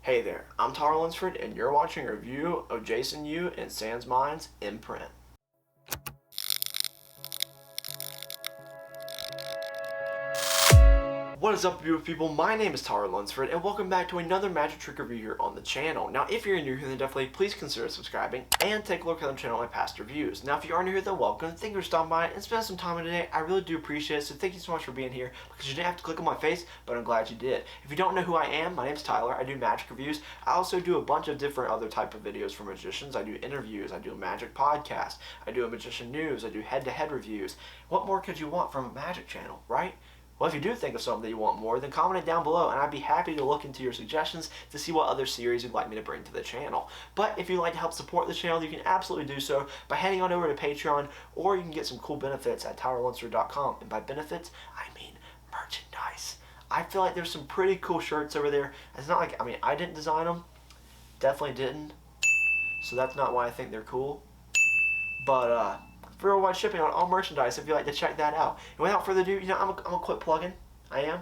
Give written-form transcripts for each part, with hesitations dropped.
Hey there, I'm Tyler Lunsford, and you're watching a review of Jason Yu and Sansminds Imprint. What is up, beautiful people? My name is Tyler Lunsford, and welcome back to another magic trick review here on the channel. Now, if you're new here, then definitely please consider subscribing and take a look at the channel and my past reviews. Now, if you are new here, then welcome. Thank you for stopping by and spending some time today. I really do appreciate it, so thank you so much for being here, because you didn't have to click on my face, but I'm glad you did. If you don't know who I am, my name is Tyler. I do magic reviews. I also do a bunch of different other type of videos for magicians. I do interviews. I do a magic podcast. I do a magician news. I do head-to-head reviews. What more could you want from a magic channel, right? Well, if you do think of something that you want more, then comment it down below, and I'd be happy to look into your suggestions to see what other series you'd like me to bring to the channel. But if you'd like to help support the channel, you can absolutely do so by heading on over to Patreon, or you can get some cool benefits at tylerlunsford.com. And by benefits, I mean merchandise. I feel like there's some pretty cool shirts over there. It's not like, I didn't design them. Definitely didn't. So that's not why I think they're cool. But, worldwide shipping on all merchandise if you'd like to check that out. And without further ado, I'm gonna quit plugging. I am.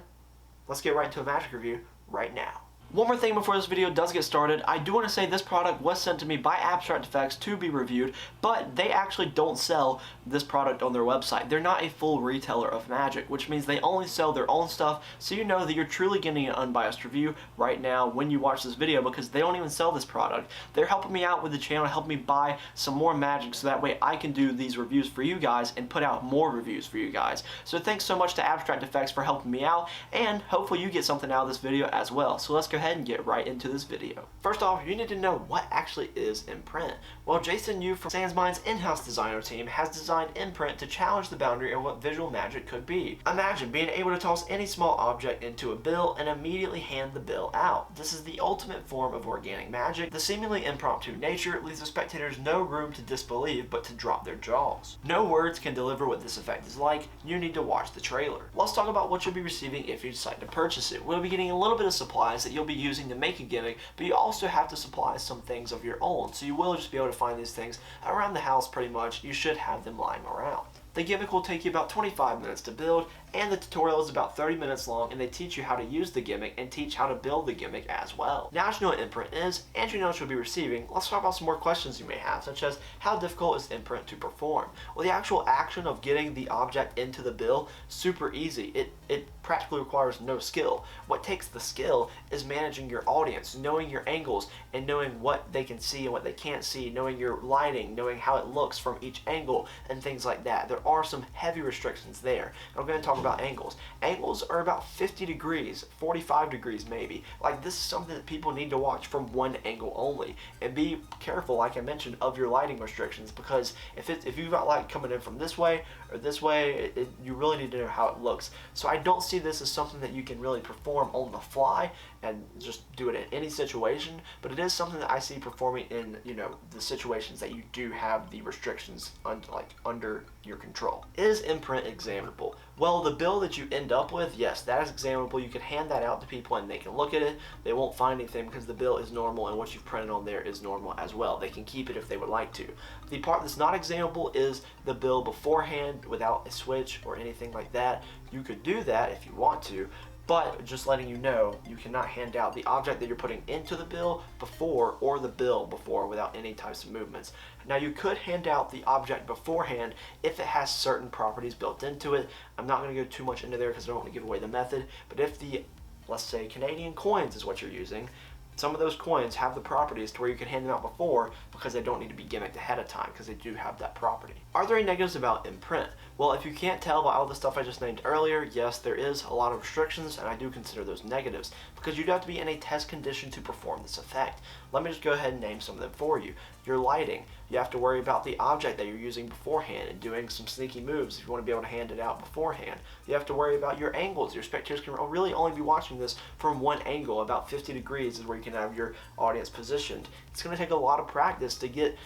Let's get right into a magic review right now. One more thing before this video does get started, I do want to say this product was sent to me by Abstract Effects to be reviewed, but they actually don't sell this product on their website. They're not a full retailer of magic, which means they only sell their own stuff, so you know that you're truly getting an unbiased review right now when you watch this video, because they don't even sell this product. They're helping me out with the channel, helping me buy some more magic, so that way I can do these reviews for you guys and put out more reviews for you guys. So thanks so much to Abstract Effects for helping me out, and hopefully you get something out of this video as well. So let's go ahead and get right into this video. First off, you need to know what actually is Imprint. Well, Jason Yu from Sansminds' in-house designer team has designed Imprint to challenge the boundary of what visual magic could be. Imagine being able to toss any small object into a bill and immediately hand the bill out. This is the ultimate form of organic magic. The seemingly impromptu nature leaves the spectators no room to disbelieve but to drop their jaws. No words can deliver what this effect is like. You need to watch the trailer. Let's talk about what you'll be receiving if you decide to purchase it. We'll be getting a little bit of supplies that you'll be using to make a gimmick, but you also have to supply some things of your own, so you will just be able to find these things around the house pretty much. You should have them lying around. The gimmick will take you about 25 minutes to build, and the tutorial is about 30 minutes long, and they teach you how to use the gimmick and teach how to build the gimmick as well. Now that you know what Imprint is, and you know what you'll be receiving, let's talk about some more questions you may have, such as how difficult is Imprint to perform? Well, the actual action of getting the object into the bill, super easy. It practically requires no skill. What takes the skill is managing your audience, knowing your angles, and knowing what they can see and what they can't see, knowing your lighting, knowing how it looks from each angle, and things like that. There are some heavy restrictions there. I'm going to talk about angles. Angles are about 50 degrees, 45 degrees maybe. Like, this is something that people need to watch from one angle only. And be careful, like I mentioned, of your lighting restrictions, because if you've got light coming in from this way or this way, you really need to know how it looks. So I don't see this as something that you can really perform on the fly and just do it in any situation, but it is something that I see performing in, the situations that you do have the restrictions under your control. Is Imprint examinable? Well, the bill that you end up with, yes, that is examinable. You can hand that out to people and they can look at it. They won't find anything because the bill is normal, and what you've printed on there is normal as well. They can keep it if they would like to. The part that's not examinable is the bill beforehand without a switch or anything like that. You could do that if you want to, but just letting you know, you cannot hand out the object that you're putting into the bill before, or the bill before, without any types of movements. Now, you could hand out the object beforehand if it has certain properties built into it. I'm not going to go too much into there because I don't want to give away the method, but if the, let's say, Canadian coins is what you're using, some of those coins have the properties to where you can hand them out before, because they don't need to be gimmicked ahead of time, because they do have that property. Are there any negatives about Imprint? Well, if you can't tell by all the stuff I just named earlier, yes, there is a lot of restrictions, and I do consider those negatives, because you'd have to be in a test condition to perform this effect. Let me just go ahead and name some of them for you. Your lighting. You have to worry about the object that you're using beforehand and doing some sneaky moves if you want to be able to hand it out beforehand. You have to worry about your angles. Your spectators can really only be watching this from one angle. About 50 degrees is where you can have your audience positioned. It's going to take a lot of practice to get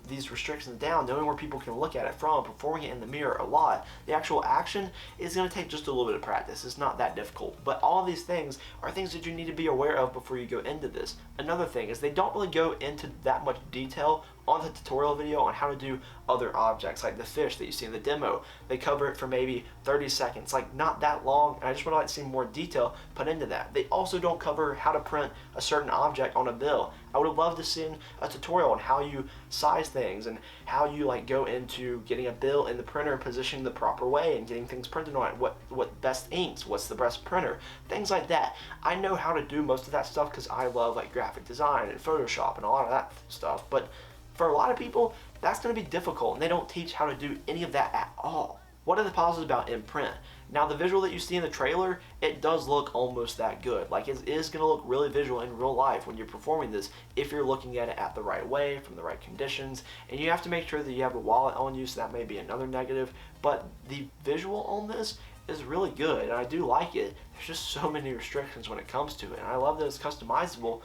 these restrictions down, knowing where people can look at it from, performing it in the mirror a lot. lot. The actual action is going to take just a little bit of practice. It's not that difficult. But all of these things are things that you need to be aware of before you go into this. Another thing is they don't really go into that much detail on the tutorial video on how to do other objects like the fish that you see in the demo. They cover it for maybe 30 seconds, like not that long, and I just would like to see more detail put into that. They also don't cover how to print a certain object on a bill. I would have loved to see a tutorial on how you size things and how you like go into getting a bill in the printer and positioning the proper way and getting things printed on it, what best inks, what's the best printer, things like that. I know how to do most of that stuff because I love like graphic design and Photoshop and a lot of that stuff, but for a lot of people, that's going to be difficult, and they don't teach how to do any of that at all. What are the positives about Imprint? Now, the visual that you see in the trailer, it does look almost that good. Like, it is going to look really visual in real life when you're performing this, if you're looking at it at the right way, from the right conditions, and you have to make sure that you have a wallet on you, so that may be another negative, but the visual on this is really good, and I do like it. There's just so many restrictions when it comes to it, and I love that it's customizable,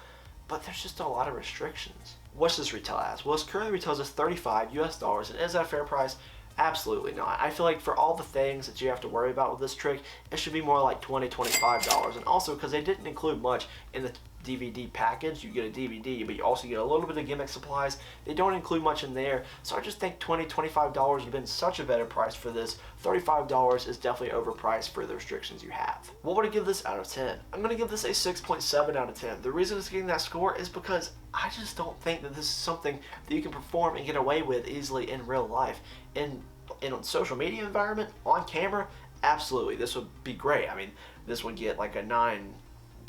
but there's just a lot of restrictions. What's this retail as? Well, it's currently retails as $35 US, and is that a fair price? Absolutely not. I feel like for all the things that you have to worry about with this trick, it should be more like $20, $25. And also, because they didn't include much in the DVD package, you get a DVD, but you also get a little bit of gimmick supplies. They don't include much in there, so I just think $20, $25 would have been such a better price for this. $35 is definitely overpriced for the restrictions you have. What would I give this out of 10? I'm going to give this a 6.7 out of 10. The reason it's getting that score is because I just don't think that this is something that you can perform and get away with easily in real life. In a social media environment, on camera, absolutely, this would be great. I mean, this would get like a 9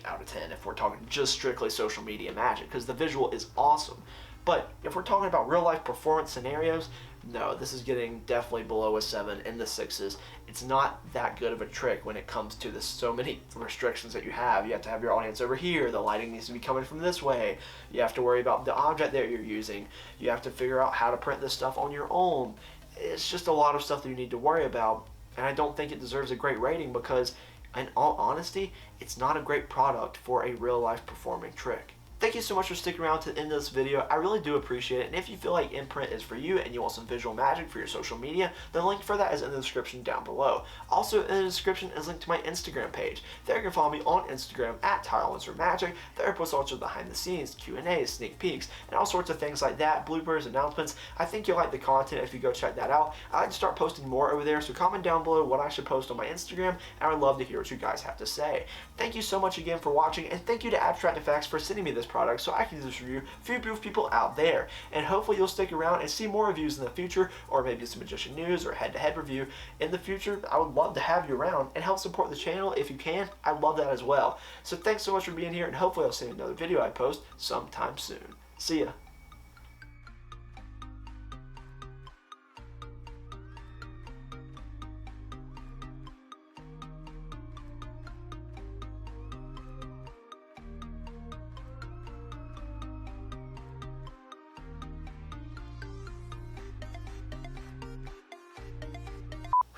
out of 10 if we're talking just strictly social media magic, because the visual is awesome. But if we're talking about real life performance scenarios, no, this is getting definitely below a 7 in the 6s. It's not that good of a trick when it comes to the so many restrictions that you have. You have to have your audience over here, the lighting needs to be coming from this way, you have to worry about the object that you're using, you have to figure out how to print this stuff on your own. It's just a lot of stuff that you need to worry about, and I don't think it deserves a great rating because, in all honesty, it's not a great product for a real life performing trick. Thank you so much for sticking around to the end of this video. I really do appreciate it. And if you feel like Imprint is for you and you want some visual magic for your social media, the link for that is in the description down below. Also in the description is a link to my Instagram page. There you can follow me on Instagram at TylerLensForMagic. There I post also behind the scenes, Q&As, sneak peeks, and all sorts of things like that, bloopers, announcements. I think you'll like the content if you go check that out. I like to start posting more over there, so comment down below what I should post on my Instagram, and I would love to hear what you guys have to say. Thank you so much again for watching, and thank you to Abstract Effects for sending me this product so I can do this review for you beautiful people out there. And hopefully you'll stick around and see more reviews in the future, or maybe some magician news or head-to-head review in the future. I would love to have you around and help support the channel if you can. I love that as well. So thanks so much for being here, and hopefully I'll see you in another video I post sometime soon. See ya.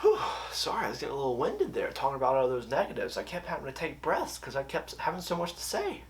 Whew, sorry, I was getting a little winded there talking about all those negatives. I kept having to take breaths because I kept having so much to say.